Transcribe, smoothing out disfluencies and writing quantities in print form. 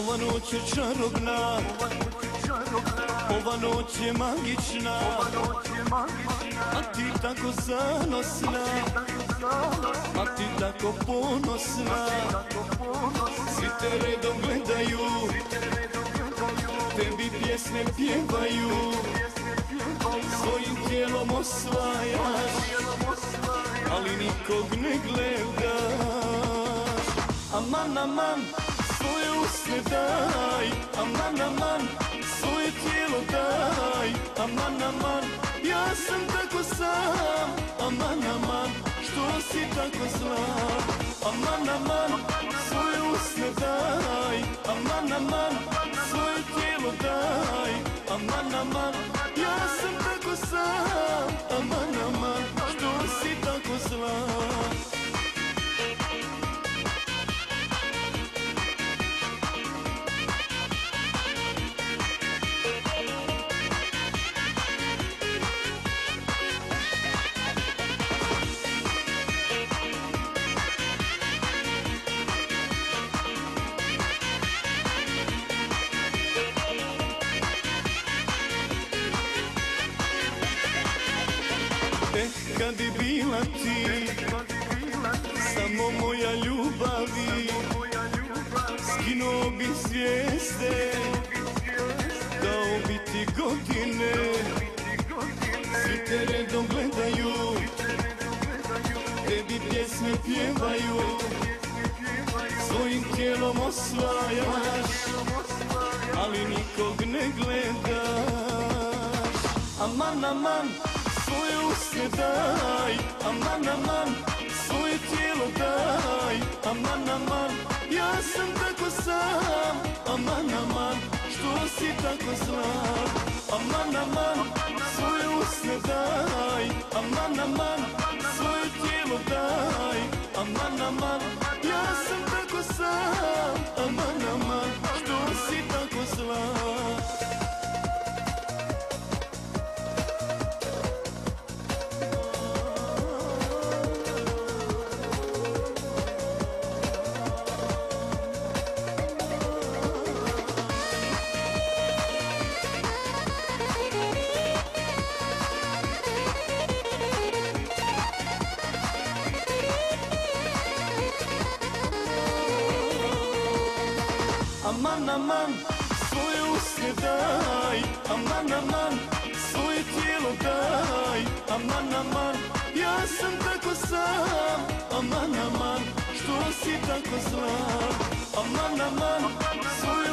Ova noć je čarobna, ova noć je magična, a ti tako zanosna, a ti tako ponosna. Svi te redom gledaju, tebi pjesme pjevaju, svojim tijelom osvajaš, ali nikog ne gledaš. Aman, aman, svoje usne daj, aman, aman, svoje tijelo daj, aman, aman, ja sam tako sam, aman, aman, što si tako zla. Aman, aman, svoje usne daj, aman, aman, svoje tijelo daj, aman, aman, ja sam tako sam, aman, aman, što si tako zla. Kad bi bila ti samo moja ljubavi, skinuo bi zvijezde, dao bi ti godine. Svi te redom gledaju, tebi pjesme pjevaju, svojim tijelom osvajaš, ali nikog ne gledaš. Aman, aman, svoje usne daj, aman, aman, svoje tijelo daj, aman, aman, ja sam tako sam, aman, aman, što si tako zla. Aman, aman, svoje usne daj, aman, aman, svoje tijelo daj, aman, aman, ja sam tako sam, aman, aman, što si tako zla. Aman, aman, svoje usne daj, aman, aman, svoje tijelo daj, aman, aman, ja sam tako sam, aman, aman, što si tako zla. Aman, aman, svoje